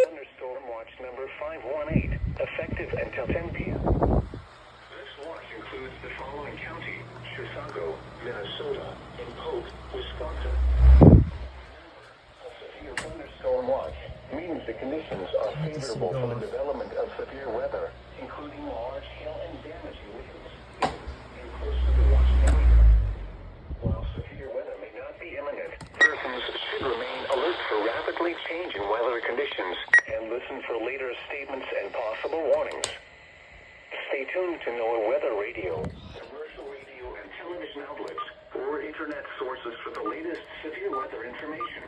Thunderstorm watch number 518, effective until 10 p.m. This watch includes the following county: Chisago, Minnesota, and Polk, Wisconsin. A severe thunderstorm watch means the conditions are favorable for the development of severe weather, including large hail and damaging winds in close to the watch area. While severe weather may not be imminent, persons should remain alert for rapidly changing weather conditions and listen for later statements and possible warnings. Stay tuned to NOAA Weather Radio, commercial radio and television outlets, or internet sources for the latest severe weather information.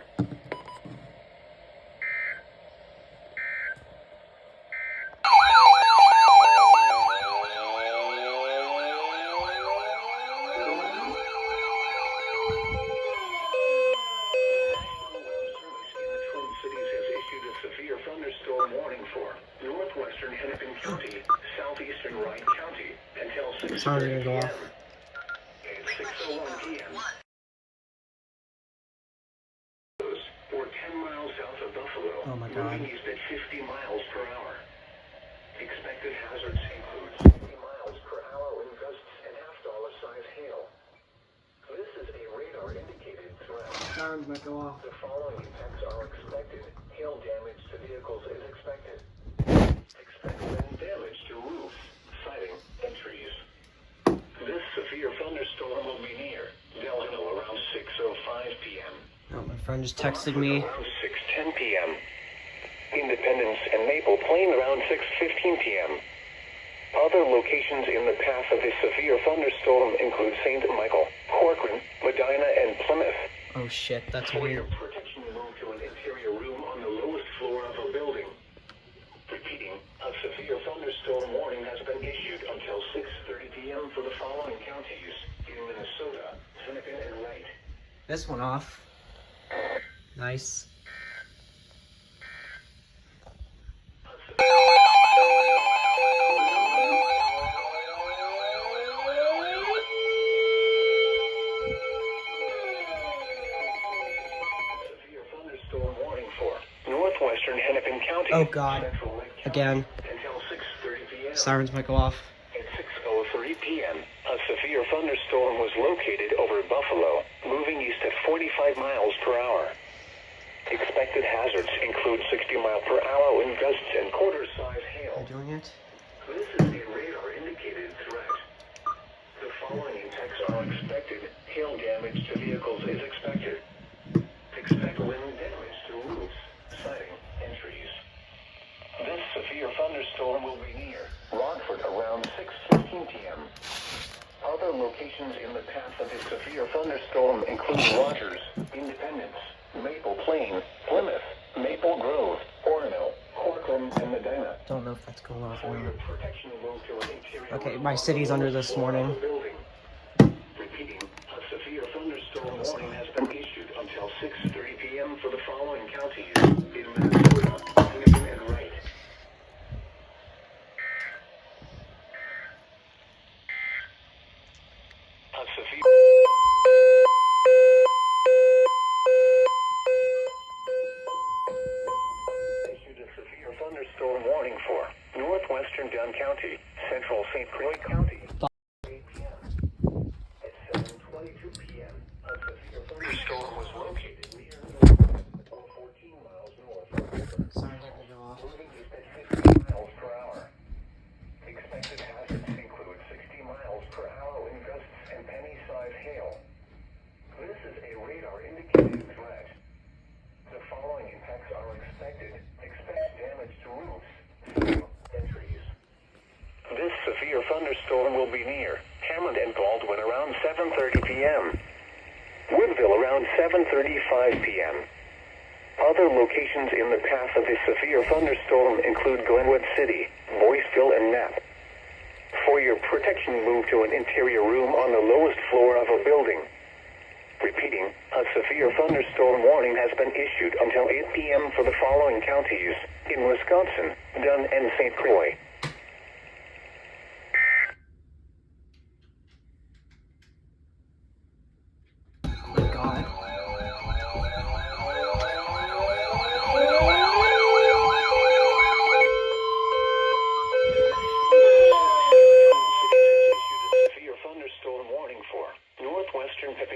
Thunderstorm warning for northwestern Hennepin County, southeastern Wright County until 6:30 p.m. At 6:01 p.m. or 10 miles south of Buffalo, moving east at 50 miles per hour. Expected hazards include 60 miles per hour wind gusts and half-dollar size hail. This is a radar-indicated threat. Sirens might go off. The following impacts are expected. Hail damage to vehicles is expected. Expect wind damage to roofs, siding, and trees. This severe thunderstorm will be near Delano around 6:05 p.m. Oh, my friend just texted me. Around 6:10 p.m. Independence and Maple Plain around 6:15 p.m. Other locations in the path of this severe thunderstorm include St. Michael, Corcoran, Medina, and Plymouth. Oh shit, that's For weird. your protection, move to an interior room on the lowest floor of a building. Repeating, a severe thunderstorm warning has been issued until 6:30 p.m. for the following counties in Minnesota, Hennepin, and Wright. This one off. Nice. Northwestern Hennepin County. Oh god. Again. Until 6:30 p.m. Sirens might go off. At 6:03 p.m., a severe thunderstorm was located over Buffalo, moving east at 45 miles per hour. Expected hazards include 60 mile per hour wind gusts and quarter-size hail. Are you doing it? This is a radar-indicated threat. The following impacts are expected. Hail damage to vehicles is expected. Expect wind damage to roofs, siding, and trees. This severe thunderstorm will be near Rockford around 6:15 p.m. Other locations in the path of this severe thunderstorm include Rogers, Independence, Maple Plain, Plymouth, Maple Grove, Orono, Corcoran, and Medina. Don't know if that's going off or For your not. protection, move to an interior Okay, room my on the city's under lowest this floor of morning. the building. Repeating, a severe thunderstorm warning has been issued until 6:30 p.m. for the following counties in Minnesota, Hennepin, and Wright. A severe issued a severe thunderstorm warning for northwestern Dunn County, central St. Croix County. 8 p.m. At 7:22 p.m., a severe thunderstorm was located near 14 miles north of River, Sirens might go off. moving east at 50 miles per hour. Expected hazards include 60 miles per hour wind gusts and penny-sized hail. This is a radar-indicated threat. The following impacts are expected. Expect damage to roofs, siding, and trees. This severe thunderstorm will be near Hammond and Baldwin around 7:30 p.m. Woodville around 7:35 p.m. Other locations in the path of this severe thunderstorm include Glenwood City, Boyceville, and Knapp. For your protection, move to an interior room on the lowest floor of a building. Repeating, a severe thunderstorm warning has been issued until 8 p.m. for the following counties in Wisconsin, Dunn, and St. Croix. Oh my god.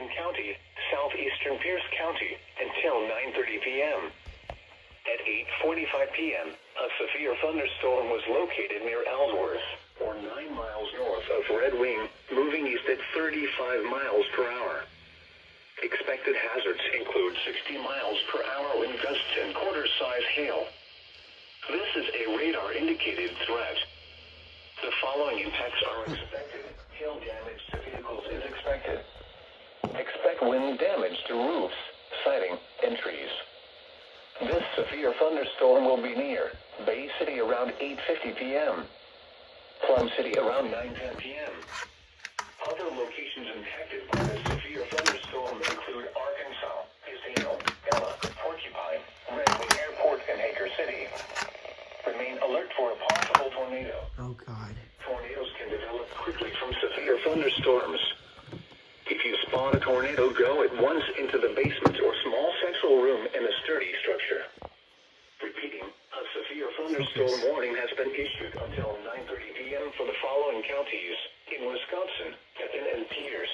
Wayne County, southeastern Pierce County, until 9:30 p.m. At 8:45 p.m., a severe thunderstorm was located near Ellsworth, or 9 miles north of Red Wing, moving east at 35 miles per hour. Expected hazards include 60 miles per hour wind gusts and quarter-size hail. This is a radar-indicated threat. The following impacts are expected. Hail damage to vehicles is expected. Expect wind damage to roofs, siding, and trees. This severe thunderstorm will be near Bay City around 8:50 p.m. Plum City around 9:10 p.m. Other locations impacted by the severe thunderstorm include Arkansas, Isano, Ella, Porcupine, Red Wing Airport, and Hager City. Remain alert for a possible tornado. Oh, God. Tornadoes can develop quickly from severe thunderstorms. If you spot a tornado, go at once into the basement or small central room in a sturdy structure. Repeating, a severe thunderstorm warning has been issued until 9:30 p.m. for the following counties in Wisconsin, Pepin and Peters.